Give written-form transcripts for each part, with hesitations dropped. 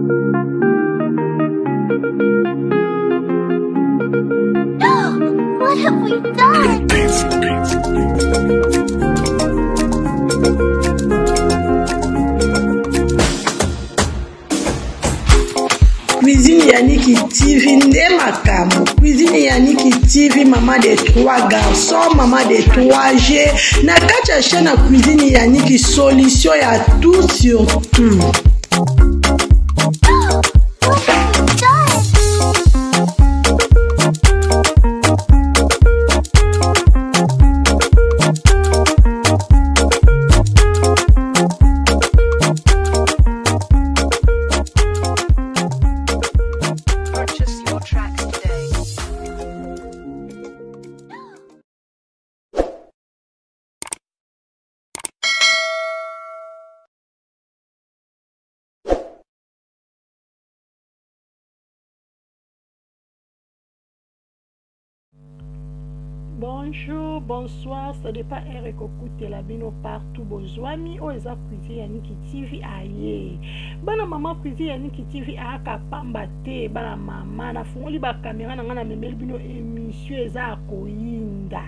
What have we done? Cuisine Yannick TV, Ndemakamo. Cuisine Yannick TV, maman de 3 garçons, maman de 3G. Na kacha chaîne à Cuisine Yannick, solution à tout sur tout. Bonjour, bonsoir, ça dépend Eric Okuté la bino partout bozwami o eza Cuisine Yannick TV aye. Bana maman Cuisine Yannick TV aka pamba te bana mama na fungoli ba caméra na ngana memeli bino émission eza koyinda.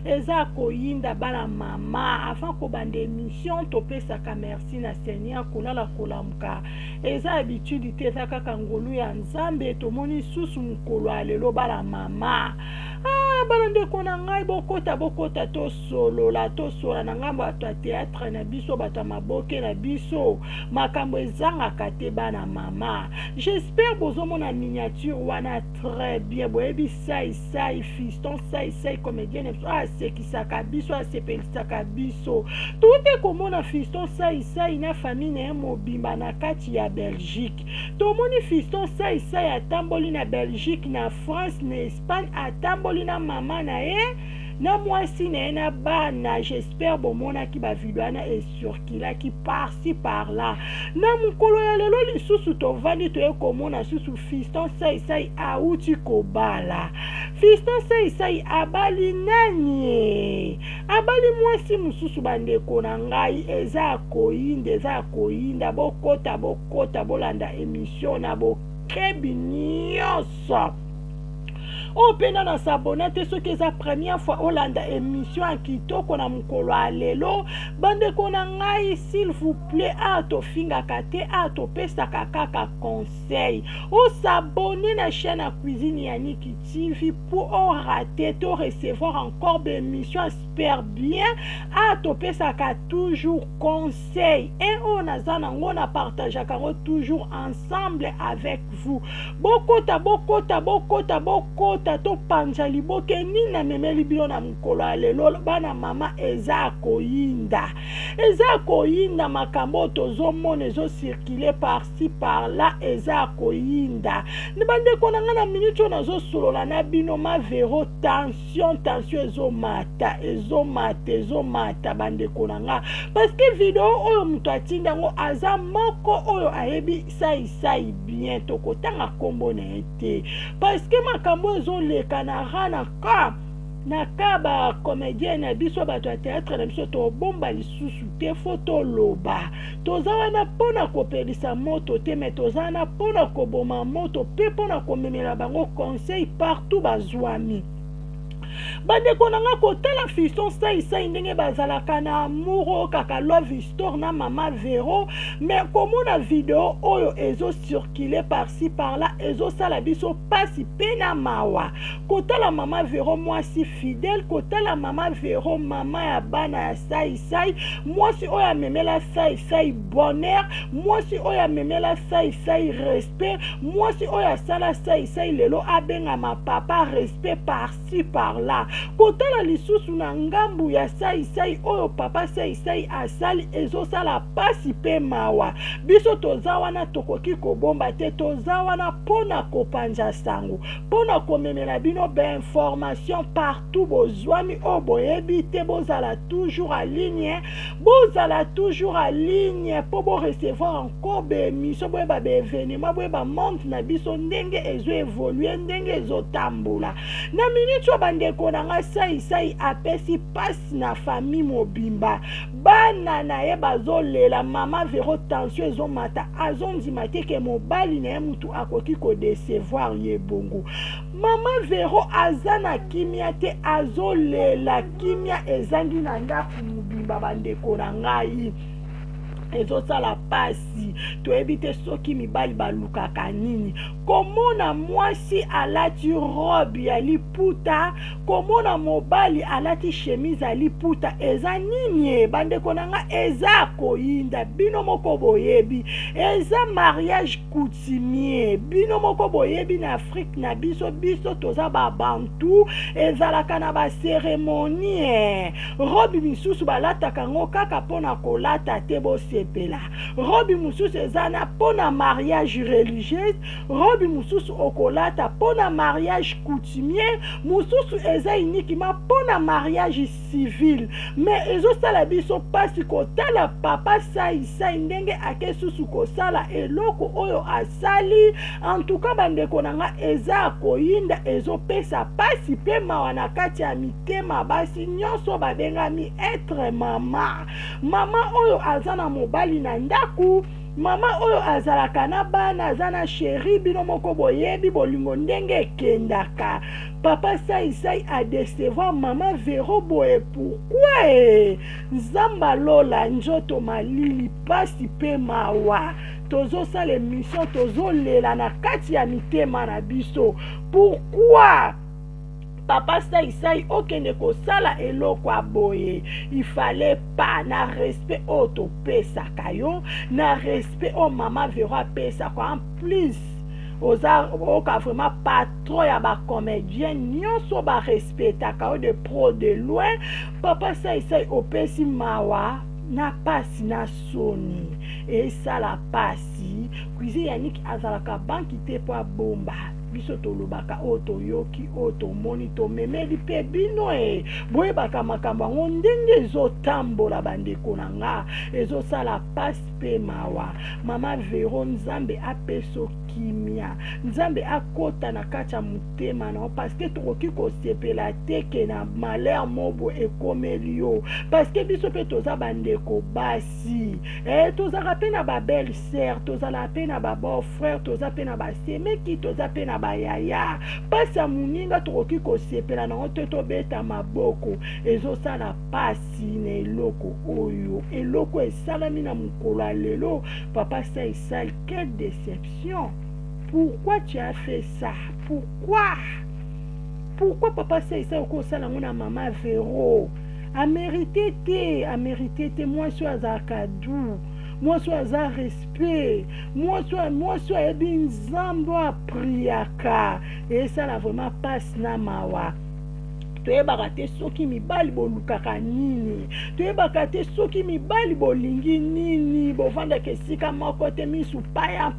Eza koyinda bana mama avant ko bande émission topesa ka merci na Seigneur kolala kolamuka. Eza habitude te eza kaka ngolu ya Nzambe tomoni susu mukolo alelo bana mama. Bana ndeko na ngai bokota to solo la to sola na ngambo ya théâtre na biso bata maboke na biso makambo ezanga kate bana mama. J'espère bozomona miniature wana très bien boyebi sai fiston sai comédienne asekisaka biso asepelisaka biso tote komona fiston sai na famille na mobimba na kati ya Belgique. Tomoni fiston sai atamboli na Belgique na France na Espagne atamboli na mama na ye na mwasi na ye na bana. J'espère bomona ki ba video na esurkila ki par-ci par-là na mukolo ya lelo lisusu tovandi toye komona susu fiston sai auti kobala. Fiston sai abali nani abali mwasi mususu bandeko na ngai eza koyinda bokota bolanda émission na bokebi nyonso. O pena na s'abonner te soki eza première fois olanda émission en kitoko na mukolo alelo bandeko na ngai s'il vous plaît atofingaka te atopesaka kaka conseil o s'abonner na chaîne à Cuisine Yannick TV pour rater to recevoir encore des émissions super bien atopesaka toujours conseil et on a nango na partageaka toujours ensemble avec vous bokota to panja liboke nini na memeli bino na mukolo alelo bana mama eza koyinda makambo tozomona ezocircule par-ci par-là eza koyinda ni bandeko na nga na minute oyo nazosolola na bino mavero tension ezomata bandeko na nga parce que video oyo moto atinda yango aza moko oyo ayebi sai bien tokotanga kombo na ye te parce que makambo ezoleka na rana ka ba comédien na biso bato ya théâtre na biso tobomba lisusu te foto loba toza wana mpona kopelisa moto te me toza wana mpona koboma moto mpe mpona komemela bango conseil partout bazwami. Bandeko nanga kotala fiston sai ndenge bazalaka na amour kaka love story na mama Vero mais komona video oyo ezo circuler par-ci par-là ezo sala biso pasi pena mawa kotala mama Vero mwasi fidèle kotala mama Vero mama ya bana ya sai mwasi oyo amemela sai bonheur mwasi oyo amemela sai respect mwasi oyo asala sai lelo abenga ma papa respect par-ci par-là kotala lisusu na ngambu ya sai oyo papa sai asali ezosala pasi pe mawa biso toza wana tokoki kobomba te toza wana pona kopanja sango pona komemela bino be information partout bozwami o boyebi te bozala toujours en ligne po bo recevoir encore be mission boyeba be événement boyeba monde na biso ndenge ezo évoluer ndenge ezo tambola na minute bande ndeko na nga sai apesi pasi na famille mobimba bana na ye bazolela mama Vero tension ezomata azondima te ke mobali na ye mutu akoki kodecevoir ye bongo mama Vero aza na kimia te azolela kimia ezangi na ndako mobimba bandeko na ngai ezosala pasi toyebi te soki mibali balukaka nini komona mwasi alati robe ya liputa komona mobali alati chemise ya liputa eza nini bandeko na nga eza koyinda bino moko boyebi eza mariage coutumier bino moko boyebi na Afrique na biso toza babantu ezalaka na baceremonie robe misusu balataka ngo kaka mpona kolata te bosepela robe mususu ezana mpona mariage religieuse robe mususu okolata mpona mariage coutumier mususu eza uniquement mpona mariage civil mais ezosala biso pasi kotala papa sai ndenge ake susu kosala eloko oyo asali en tout cas bandeko na nga eza koyinda ezopesa pasi pe mawa na kati ya mitema basi nyonso babengami être mama oyo aza na mobali na ndaku mama oyo azalaka na bana aza na sheri bino moko boyebi bolingo ndenge ekendaka papa sai adecevoir mama Vero boye pourquoi nzamba lola njoto malili pasi pe mawa tozosala émission tozolela na kati ya mitema na biso pourquoi papa sai okende kosala eloko aboye il fallait pas na respect oyo topesaka yo na respect oyo mama Vero apesaka en plus oka vraiment patron ya bacomédien nyonso barespectaka yo de pro de loin papa sai opesi mawa na pasi na soni esala pasi cuisine yaniki azalaka banki te po abomba biso tolobaka oyo toyoki oyo tomoni tomemeli mpe bino boyebaka makambo yango ndenge ezotambola bandeko na nga ezosala pasi mpe mawa mama Vero nzambe apeso kimia nzambe akota na kati ya motema na parceke tokoki kosepela teke na malheur mobo ekomeli yo parceke biso mpe toza bandeko basi tozalaka mpe na babelle sere tozalaka mpe na babeau frère toza mpe na basemeki toza mpe na bayaya pasi ya moninga tokoki kosepela nango te tobeta maboko ezosala pasi na eloko oyo eloko esalami na mokolo ya lelo papa sai quelle déception. Pourquoi tu as fait ça? Pourquoi papa sai oko sala ngona mama Vero a mérité te moi so azakadu moi so aza respect moi so ebi nzambo apriaka et ça la vraiment passe na mawa toyebaka te soki mibali bolukaka nini toyebaka te soki mibali bolingi nini bovandaka esika moko te misu paya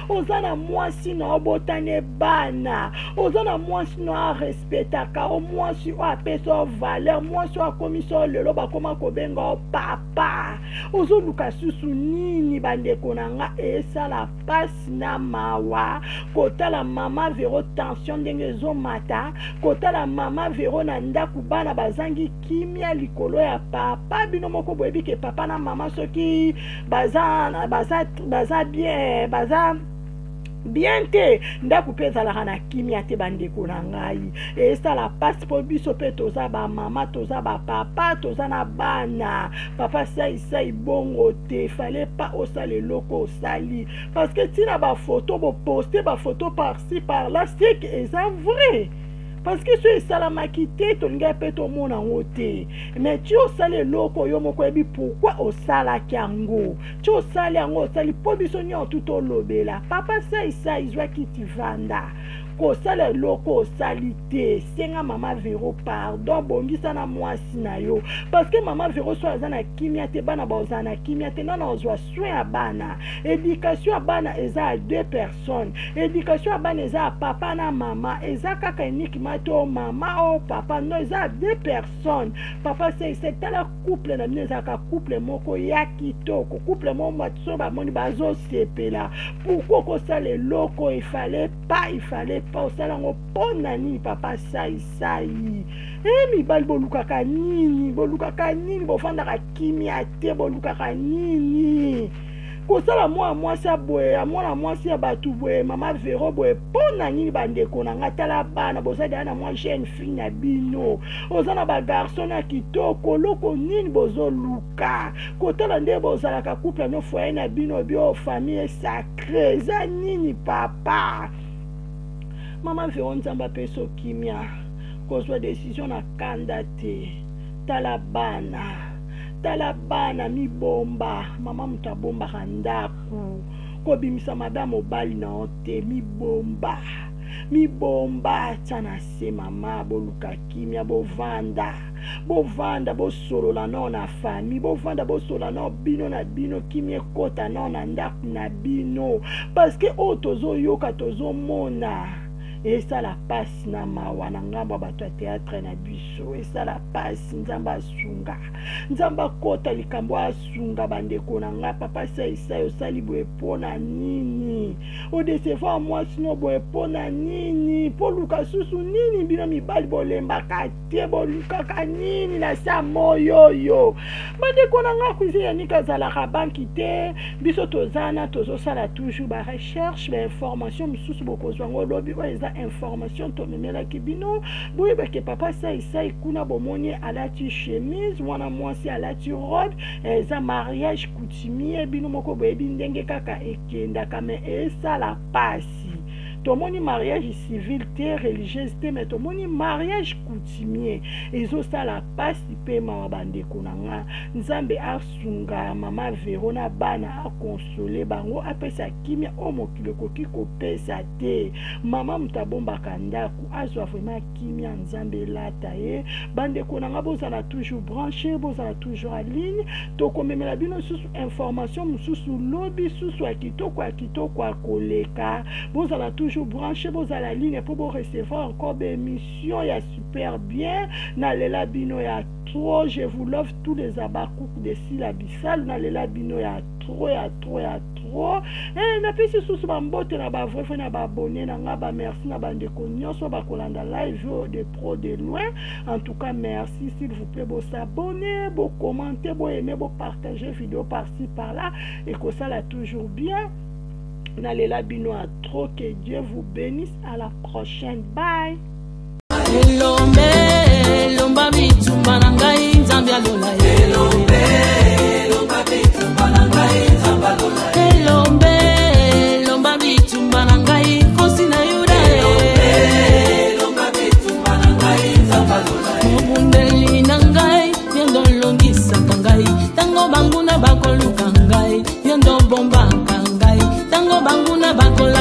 oza na mwasi na obotane bana oza na mwasi na arespectaka o mwasi oyo apesa o valeur mwasi oyo akomisi oyo lelo bakoma kobenga o papa ozoluka susu nini bandeko na nga esala pasi na mawa kotala mama Vero tension ndenge ezomata kotala mama Vero na ndaku bana bazangi kimia likolo ya papa bino moko boyebi ke papa na mama soki baza bien te ndaku pe ezalaka na kimia te bandeko na ngai esala pasi po biso pe toza bamama toza bapapa toza na bana papa sai bongo te fallait pas osala eloko osali parce que ntina bafoto boposte bafoto par-ci par-là c'est que eza vrai parce que so esalamaki te tolingai mpe tomona yango te mais ti osala eloko yo moko yebi pourquoi osalaki yango ti osali yango osali mpo biso nyonso tolobela papa sai zwaki tivanda kosala eloko osali te senga mama Vero pardon bongisa na mwasi na yo parce que mama Vero so aza na kimia te bana baoza na kimia te nana ozwa soin ya bana éducation ya bana eza ya 2 personnes éducation ya bana eza ya papa na mama eza kaka uniquement te o mama o papa no eza ya 2 personnes papa sai tala couple na bino ezalaka couple moko ya kitoko couple moko bato so bamoni bazosepela pourquoi kosala eloko il fallait pas papa osalango pona nini papa sai mibali bolukaka nini bofandaka kimia te bolukaka nini kosala mwasi aboye mwana mwasi ya batu boye mama Vero boye pona nini bandeko na nga tala bana bozali na mwa jeune fille na bino oza na bagarson na kitoko loko nini bozoluka kotala nde bozalaka couple no foyer na bino bio famille sacrée eza nini papa mama Vero nzambe apeso kimia kozwa décision na kanda te tala bana mibomba mama mutabombaka ndaku kobimisa mabe ya mobali na ote mibomba tana se mama boluka kimia bovanda bosolola no na famille bovanda bosolola no bino na bino kimia ekota no na ndaku na bino parce que oyo tozoyoka tozomona esala pasi na mawa na ngambo ya bato ya théâtre na biso esala pasi nzambe asunga nzambe akota likambo asunga bandeko na nga papa saisai osali boye mpona nini odeseva mwasi no boye mpona nini poluka susu nini bino mibali bolembaka te bolukaka nini na sa moyoyo bandeko na nga kuize yanika azalaka banki te biso tozana tozosala toujours barecherche bainformation mosusu bokozwango olobi oyo eza information tomemelaki bino boyebake papa saisai kuna bomoni alati chemise mwana mwasi alati robe eza mariage coutumier bino moko boyebi ndenge kaka ekendaka me esala pasi tomoni mariage civil te religieuse te mais tomoni mariage coutumier ezosala pasi pe mawa bandeko na nga nzambe asunga mama Vero na bana akonsole bango apesa kimia o mokili koki kopesa te mama mutabombaka ndaku azwa vraiment kimia nzambe lata ye bandeko na nga bozala toujours branché bozala toujours en ligne tokomemela bino susu information mosusu lobi susu ya kitoko akoleka bozala toujours branché bozala ligne pour recevoir encore des émissions ya super bien na lela bino ya trop je vous love tous les abakouk de Silabissal na lela bino ya trop na pesi susu bambote na bavrefe na babone na nga ba merci na bandeko nyonso bakolanda live de pro de loin en tout cas merci s'il vous plaît bo s'abonner bo commenter bo aimer bo partager vidéo par-ci par-là et que ça l'a toujours bien nalela bino à trop que Dieu vous bénisse à la prochaine bye Elomba bitumba na ngai nzambe alola elomba bitumba na ngai nzambe alola elomba bitumba na ngai kosi na yuda elomba bitumba na ngai nzambe alola mobundeli na ngai yendo longisaka ngai tango banguna bakoluka ngai yendo bombaka ngai tango banguna bakola